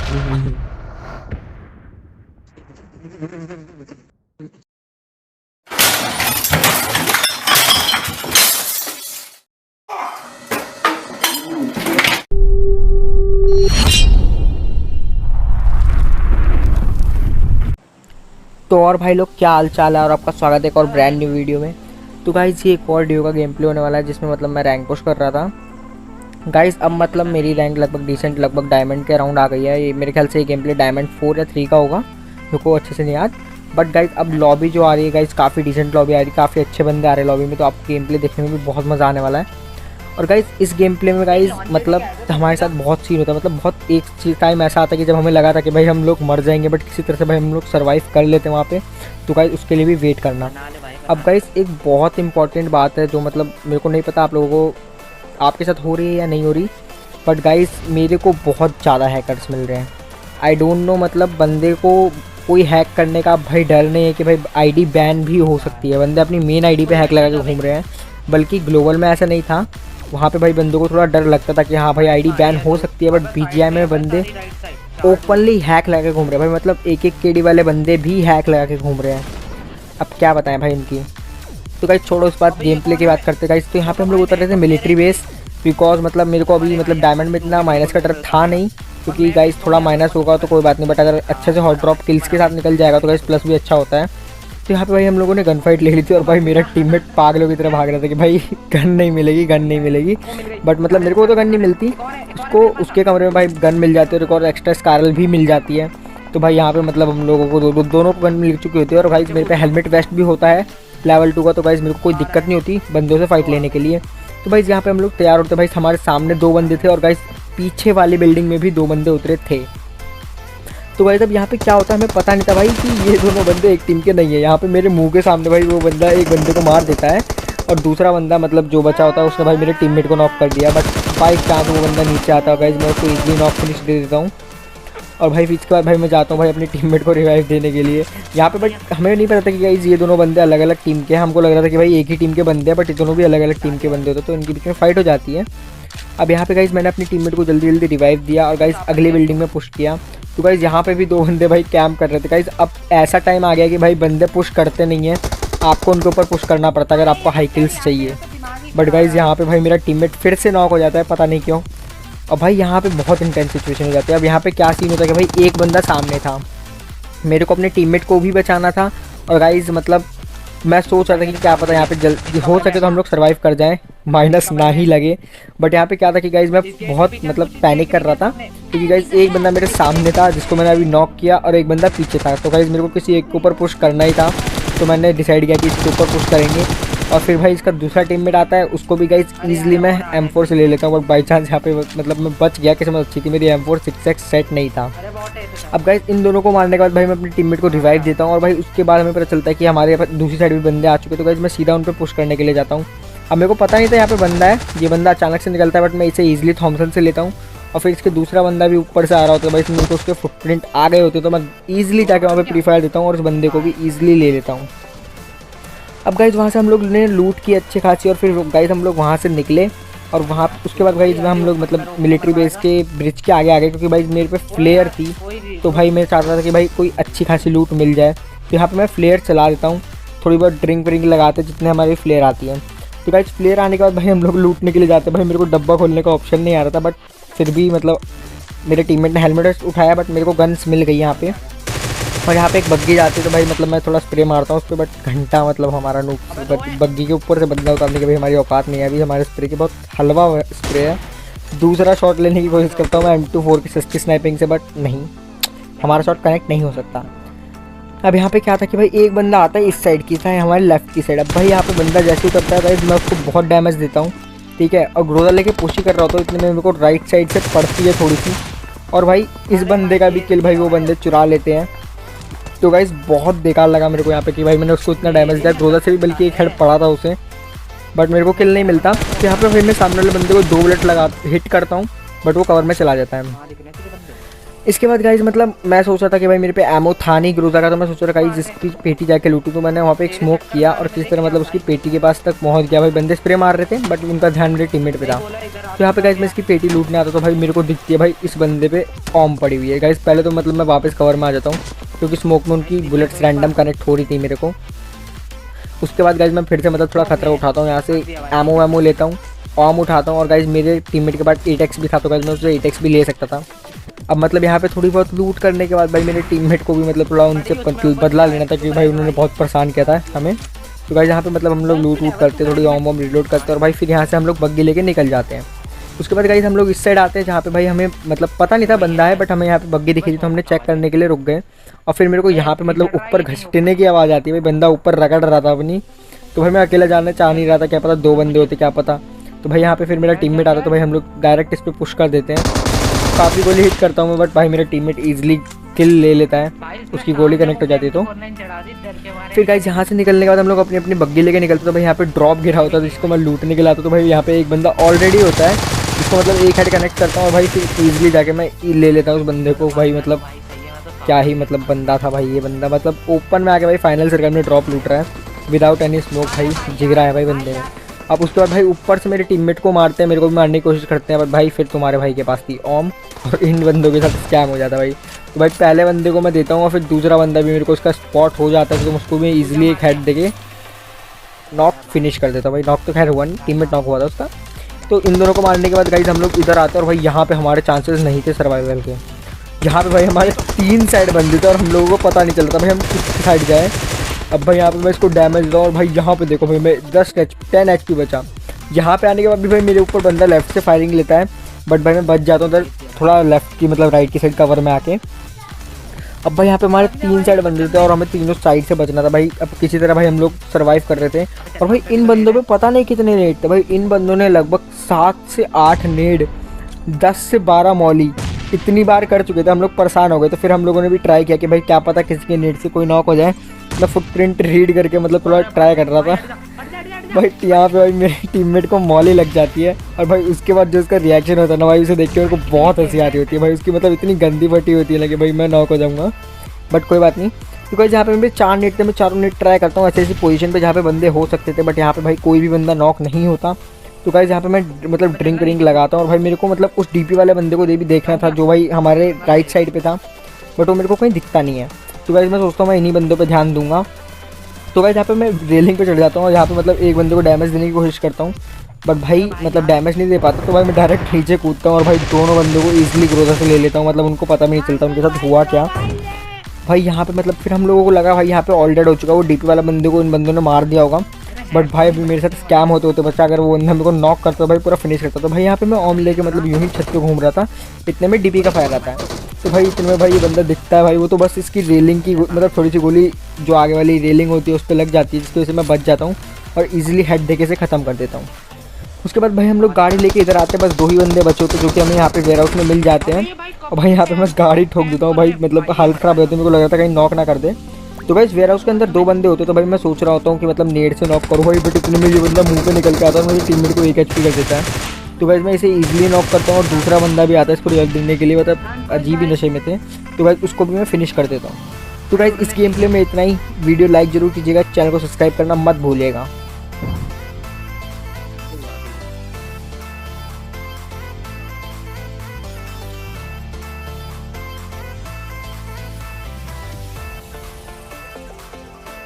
तो और भाई लोग, क्या हाल चाल है और आपका स्वागत है एक और ब्रांड न्यू वीडियो में। तो गाइस ये एक और ड्यू का गेम प्ले होने वाला है जिसमें मतलब मैं रैंक पुश कर रहा था गाइस। अब मतलब मेरी रैंक लगभग डिसेंट, लगभग डायमंड के अराउंड आ गई है। ये मेरे ख्याल से ये गेम प्ले डायमंड 4 या 3 का होगा, मेरे को अच्छे से नहीं याद। बट गाइस अब लॉबी जो आ रही है गाइस, काफ़ी डिसेंट लॉबी आ रही है, काफ़ी अच्छे बंदे आ रहे हैं लॉबी में। तो आप गेम प्ले देखने में भी बहुत मज़ा आने वाला है। और गाइस इस गेम प्ले में गाइस मतलब हमारे साथ बहुत सीन होता है, मतलब बहुत एक चीज टाइम ऐसा आता है कि जब हमें लगा था कि भाई हम लोग मर जाएंगे, बट किसी तरह से भाई हम लोग सर्वाइव कर लेते हैं वहाँ पे। तो गाइस उसके लिए भी वेट करना। अब गाइस एक बहुत इंपॉर्टेंट बात है जो मतलब मेरे को नहीं पता आप लोगों को आपके साथ हो रही है या नहीं हो रही, बट गाइस मेरे को बहुत ज़्यादा हैकर्स मिल रहे हैं। आई डोंट नो, मतलब बंदे को कोई हैक करने का भाई डर नहीं है कि भाई आईडी बैन भी हो सकती है। बंदे अपनी मेन आईडी पे हैक लगा के घूम रहे हैं, बल्कि ग्लोबल में ऐसा नहीं था। वहाँ पे भाई बंदों को थोड़ा डर लगता था कि हाँ भाई आईडी बैन हो सकती है, बट बीजीआई में बंदे ओपनली हैक लगा के घूम रहे हैं भाई। मतलब एक केडी वाले बंदे भी हैक लगा के घूम रहे हैं। अब क्या बताएं भाई इनकी। तो गाइस छोड़ो उस बात, गेम प्ले की बात करते गाइस। तो यहाँ पे हम लोग उतर रहे थे मिलिट्री बेस, बिकॉज मतलब मेरे को अभी मतलब डायमंड में इतना माइनस का डर था नहीं, क्योंकि गाइस थोड़ा माइनस होगा तो कोई बात नहीं, बट अगर अच्छे से हॉट ड्रॉप किल्स के साथ निकल जाएगा तो गाइस प्लस भी अच्छा होता है। तो यहाँ पे भाई हम लोगों ने गन फाइट ले ली थी और भाई मेरा टीममेट पागलों की तरह भाग रहा था कि भाई गन नहीं मिलेगी, गन नहीं मिलेगी। बट मतलब मेरे को तो गन नहीं मिलती, उसको उसके कमरे में भाई गन मिल जाती है और एक्स्ट्रा स्कारल भी मिल जाती है। तो भाई यहाँ पे मतलब हम लोगों को दोनों को गन मिल चुकी होती है। और भाई मेरे पे हेलमेट वेस्ट भी होता है लेवल 2 का, तो भाई मेरे को कोई दिक्कत नहीं होती बंदों से फाइट लेने के लिए। तो भाई यहाँ पे हम लोग तैयार होते भाई, हमारे सामने 2 बंदे थे और गाइस पीछे वाली बिल्डिंग में भी 2 बंदे उतरे थे। तो भाई तब यहाँ पे क्या होता है हमें पता नहीं था भाई कि ये दोनों बंदे एक टीम के नहीं है। यहाँ पे मेरे मुंह के सामने भाई वो बंदा एक बंदे को मार देता है और दूसरा बंदा मतलब जो बचा होता है उसने भाई मेरे टीममेट को नॉक कर दिया। बट बाई चांस वो बंदा नीचे आता है गाइस, मैं उसको इजीली नॉक फिनिश दे देता हूँ। और भाई इसके बाद भाई मैं जाता हूँ भाई अपने टीममेट को रिवाइव देने के लिए यहाँ पे। बट हमें नहीं पता था कि गाइस ये दोनों बंदे अलग अलग टीम के हैं। हमको लग रहा था कि भाई एक ही टीम के बंदे हैं, बट ये दोनों भी अलग अलग टीम के बंदे होते तो इनके बीच में फाइट हो जाती है। अब यहाँ पे गाइस मैंने अपनी टीममेट को जल्दी जल्दी रिवाइव दिया और गाइस अगली बिल्डिंग में पुश किया। तो गाइस यहाँ पे भी 2 बंदे भाई कैंप कर रहे थे गाइस। अब ऐसा टाइम आ गया कि भाई बंदे पुश करते नहीं हैं, आपको उनके ऊपर पुश करना पड़ता है अगर आपको हाई किल्स चाहिए। बट गाइस यहाँ पे भाई मेरा टीममेट फिर से नॉक हो जाता है, पता नहीं क्यों। और भाई यहाँ पे बहुत इंटेंस सिचुएशन हो जाती है। अब यहाँ पे क्या सीन होता है कि भाई एक बंदा सामने था, मेरे को अपने टीममेट को भी बचाना था। और गाइस मतलब मैं सोच रहा था कि क्या पता यहाँ पे जल्दी हो सके तो हम लोग सर्वाइव कर जाएं, माइनस ना ही लगे। बट यहाँ पे क्या था कि गाइस मैं बहुत मतलब पैनिक कर रहा था, क्योंकि गाइस एक बंदा मेरे सामने था जिसको मैंने अभी नॉक किया और एक बंदा पीछे था। तो गाइस मेरे को किसी एक के ऊपर पुश करना ही था, तो मैंने डिसाइड किया कि इसके ऊपर पुश करेंगे। और फिर भाई इसका दूसरा टीममेट आता है, उसको भी गाइस ईजिली मैं M4 से ले लेता हूँ। बट बाई चांस यहाँ पे मतलब मैं बच गया, किस्मत अच्छी थी, मेरी M4 6x सेट नहीं था। अब गाइस इन दोनों को मारने के बाद भाई मैं अपने टीममेट को रिवाइव देता हूँ और भाई उसके बाद हमें पता चलता है कि हमारे दूसरी साइड भी बंदे आ चुके हैं। तो गाइस मैं सीधा उन पर पुश करने के लिए जाता हूँ। अब मेरे को पता नहीं था यहाँ पे बंदा है, ये बंदा अचानक से निकलता है, बट मैं इसे ईजिली थॉमसन से लेता हूँ। और फिर इसके दूसरा बंदा भी ऊपर से आ रहा होता है भाई, मेरे को उसके फुटप्रिंट आ गए होते तो मैं ईजिली जाके वहाँ पे प्री फायर देता हूँ और उस बंदे को भी ईजिली ले लेता हूँ। अब गाइस वहाँ से हम लोग ने लूट की अच्छी खासी और फिर गाइस हम लोग वहाँ से निकले। और वहाँ उसके बाद गाइस हम लोग मतलब मिलिट्री बेस के ब्रिज के आगे आ गए, क्योंकि भाई मेरे पे फ्लेयर थी। तो भाई मैं चाहता था कि भाई कोई अच्छी खासी लूट मिल जाए। तो यहाँ पे मैं फ्लेयर चला देता हूँ, थोड़ी बहुत ड्रिंक व्रिंक लगाते जितने हमारी फ्लेयर आती है। तो गाइस फ्लेयर आने के बाद भाई हम लोग लूटने के लिए जाते हैं। भाई मेरे को डब्बा खोलने का ऑप्शन नहीं आ रहा था, बट फिर भी मतलब मेरे टीममेट ने हेलमेट उठाया, बट मेरे को गन्स मिल गई यहाँ पे। और यहाँ पे एक बग्गी जाती है तो भाई मतलब मैं थोड़ा स्प्रे मारता हूँ उस पर, बट घंटा मतलब हमारा बग्गी के ऊपर से बंदा उतारने की भाई हमारी औकात नहीं है अभी। हमारे स्प्रे की बहुत हलवा स्प्रे है। दूसरा शॉट लेने की कोशिश करता हूँ मैं M24 की सस्ती स्नाइपिंग से, बट नहीं, हमारा शॉट कनेक्ट नहीं हो सकता। अब यहाँ पे क्या था कि भाई एक बंदा आता है इस साइड की था, हमारे लेफ्ट की साइड। अब भाई यहाँ पे बंदा जैसे ही करता है भाई मैं उसको बहुत डैमेज देता हूँ, ठीक है। और ग्रोजा लेके पुश ही कर रहा होता हूँ, इतने में मेरे को राइट साइड से पड़ती है थोड़ी सी, और भाई इस बंदे का भी किल भाई वो बंदे चुरा लेते हैं। तो गाइस बहुत बेकार लगा मेरे को यहाँ पे कि भाई मैंने उसको इतना डैमेज दिया, ग्रोजा से भी बल्कि एक हेड पड़ा था उसे, बट मेरे को किल नहीं मिलता। तो यहाँ पे फिर मैं सामने वाले बंदे को 2 बुलेट लगा हिट करता हूँ, बट वो कवर में चला जाता है। इसके बाद गाइज मतलब मैं सोच रहा था कि भाई मेरे पे एमओ था नहीं ग्रोजा का, तो मैं सोच रहा था गाइज इसकी पेटी जाके लूटूँ। तो मैंने वहाँ पे एक स्मोक किया और किसी तरह मतलब उसकी पेटी के पास तक पहुँच गया। भाई बंदे स्प्रे मार रहे थे बट उनका ध्यान मेरे टीममेट पे था। तो यहाँ पे गाइज मैं इसकी पेटी लूटने आता तो भाई मेरे को दिखती है भाई इस बंदे पे ऑम पड़ी हुई है। गाइज पहले तो मतलब मैं वापस कवर में आ जाता हूँ क्योंकि स्मोक में उनकी बुलेट्स रैंडम कनेक्ट हो रही थी मेरे को। उसके बाद गाइज मैं फिर से मतलब थोड़ा खतरा उठाता हूँ, यहाँ से एमओ वैमो लेता हूँ, ऑम उठाता हूँ। और गाइज मेरे टीममेट के पास 8x भी था तो गाइज मैं उससे 8x भी ले सकता था। अब मतलब यहाँ पे थोड़ी बहुत लूट करने के बाद भाई मेरे टीममेट को भी मतलब थोड़ा उनसे बदला लेना था क्योंकि भाई उन्होंने बहुत परेशान किया था हमें। तो भाई यहाँ पे मतलब हम लोग लूट वूट करते, थोड़ी ऑम वॉम रिलोड करते और भाई फिर यहाँ से हम लोग बग्गी लेके निकल जाते हैं। उसके बाद गाइस हम लोग इस साइड आते हैं जहाँ पे भाई हमें मतलब पता नहीं था बंदा है, बट हमें यहाँ पे बग्गी दिखी थी तो हमने चेक करने के लिए रुक गए। और फिर मेरे को यहाँ पे मतलब ऊपर घसीटने की आवाज़ आती है, भाई बंदा ऊपर रगड़ रहा था अपनी। तो भाई मैं अकेला जाना चाह नहीं रहा था, क्या पता 2 बंदे होते क्या पता। तो भाई यहाँ पे फिर मेरा टीममेट आता तो भाई हम लोग डायरेक्ट इस पर पुश कर देते हैं। काफ़ी गोली हिट करता हूँ मैं बट भाई मेरा टीममेट ईजिली किल ले लेता है, उसकी गोली कनेक्ट हो जाती है। तो फिर गाइस यहाँ से निकलने के बाद हम लोग अपनी अपनी बग्गी लेके निकलते तो भाई यहाँ पे ड्रॉप गिरा होता है जिसको मैं लूटने के लिए आता। तो भाई यहाँ पे एक बंदा ऑलरेडी होता है जिसको मतलब एक हेड कनेक्ट करता हूँ और भाई फिर ईजिली जाके मैं ले लेता हूँ उस बंदे को। भाई मतलब क्या ही मतलब बंदा था भाई ये बंदा, मतलब ओपन में आके भाई फाइनल सर्कल में ड्रॉप लूट रहा है विदाउट एनी स्मोक। भाई जिगरा है भाई बंदे में। अब उसके बाद भाई ऊपर से मेरे टीममेट को मारते हैं, मेरे को भी मारने की कोशिश करते हैं बट भाई फिर तुम्हारे भाई के पास थी ऑम और इन बंदों के साथ स्कैम हो जाता भाई। तो भाई पहले बंदे को मैं देता हूँ और फिर दूसरा बंदा भी मेरे को उसका स्पॉट हो जाता है तो उसको मैं ईजिली एक हेड देके नॉक फिनिश कर देता हूँ। भाई नॉक तो खैर हुआ नहीं, टीममेट नॉक हुआ था उसका। तो इन दोनों को मारने के बाद गाइस हम लोग इधर आते हैं और भाई यहाँ पे हमारे चांसेस नहीं थे सर्वाइवल के। यहाँ पे भाई हमारे 3 साइड बंदे थे और हम लोगों को पता नहीं चलता भाई हम किस साइड जाए। अब भाई यहाँ पे मैं इसको डैमेज दूँ और भाई यहाँ पे देखो भाई मैं 10 HP बचा। यहाँ पे आने के बाद भी भाई मेरे ऊपर बंदा लेफ्ट से फायरिंग लेता है बट भाई मैं बच जाता हूँ उधर थोड़ा लेफ्ट की मतलब राइट की साइड कवर में आके। अब भाई यहाँ पे हमारे 3 साइड बंदे थे और हमें तीनों साइड से बचना था भाई। अब किसी तरह भाई हम लोग सर्वाइव कर रहे थे और भाई इन बंदों पे पता नहीं कितने नेड थे भाई। इन बंदों ने लगभग 7 से 8 नेड 10 से 12 मॉली इतनी बार कर चुके थे। हम लोग परेशान हो गए तो फिर हम लोगों ने भी ट्राई किया कि भाई क्या पता किसी के नेट से कोई नॉक हो जाए। मैं फुटप्रिंट रीड करके मतलब थोड़ा ट्राई कर रहा था भाई। यहाँ पे भाई मेरे टीममेट को मॉली लग जाती है और भाई उसके बाद जो उसका रिएक्शन होता है ना भाई उसे देख के मेरे को बहुत हंसी आ रही होती है भाई। उसकी मतलब इतनी गंदी फटी होती है ना कि भाई मैं नॉक हो जाऊँगा बट कोई बात नहीं। क्योंकि जहाँ पे मेरे 4 नेट थे मैं 4 नेट ट्राई करता हूँ ऐसी ऐसी पोजीशन पे जहाँ पे बंदे हो सकते थे बट यहाँ पे भाई कोई भी बंदा नॉक नहीं होता। तो गाइस यहाँ पे मैं मतलब ड्रिंक लगाता हूँ और भाई मेरे को मतलब उस डीपी वाले बंदे को भी देखना था जो भाई हमारे राइट साइड पे था बट वो मेरे को कहीं दिखता नहीं है। तो गाइस मैं सोचता हूँ मैं इन्हीं बंदों पे ध्यान दूंगा। तो गाइस यहाँ पे मैं रेलिंग पे चढ़ जाता हूँ और यहाँ पे मतलब एक बंदे को डैमेज देने की कोशिश करता हूँ बट भाई मतलब डैमेज नहीं दे पाता। तो भाई मैं डायरेक्ट नीचे कूदता हूँ और भाई दोनों बंदों को ईजिली ग्रोजा से ले लेता हूँ, मतलब उनको पता भी नहीं चलता उनके साथ हुआ क्या। भाई यहाँ पे मतलब फिर हम लोगों को लगा भाई यहाँ पे ऑल डेड हो चुका, वो डीपी वाला बंदे को इन बंदों ने मार दिया होगा बट भाई अभी मेरे साथ स्कैम होते होते बच्चा अगर वो बंदा मेरे को नॉक करता तो भाई पूरा फिनिश करता। तो भाई यहाँ पे मैं ऑम लेके मतलब यूं ही छत पे घूम रहा था, इतने में डीपी का फायर आता है। तो भाई इतने में भाई ये बंदा दिखता है भाई, वो तो बस इसकी रेलिंग की मतलब थोड़ी सी गोली जो आगे वाली रेलिंग होती है उस पर लग जाती है जिसकी वजह से मैं बच जाता हूँ और ईजिली हेड देके से ख़त्म कर देता हूँ। उसके बाद भाई हम लोग गाड़ी लेके इधर आते हैं, बस 2 ही बंदे बचे होते जो कि हमें यहाँ पे वेयर हाउस में मिल जाते हैं। और भाई यहाँ पे मैं गाड़ी ठोक देता हूँ भाई, मतलब हालत ख़राब होती है, मेरे को लग रहा था कहीं नॉक ना कर दे। तो भाई वेयर हाउस के अंदर 2 बंदे होते तो भाई मैं सोच रहा होता हूँ कि मतलब नेट से नॉक करूँ भाई, बट इतने में ये बंदा मुंह पे निकल के आता है और मेरे टीममेट को 1 HP कर देता है। तो भाई मैं इसे ईजिली नॉक करता हूँ और दूसरा बंदा भी आता है इसको रियल देने के लिए, मतलब अजीब ही नशे में थे। तो भाई उसको भी मैं फिनिश कर देता हूँ। तो भाई इस गेम प्ले में इतना ही। वीडियो लाइक जरूर कीजिएगा, चैनल को सब्सक्राइब करना मत भूलिएगा।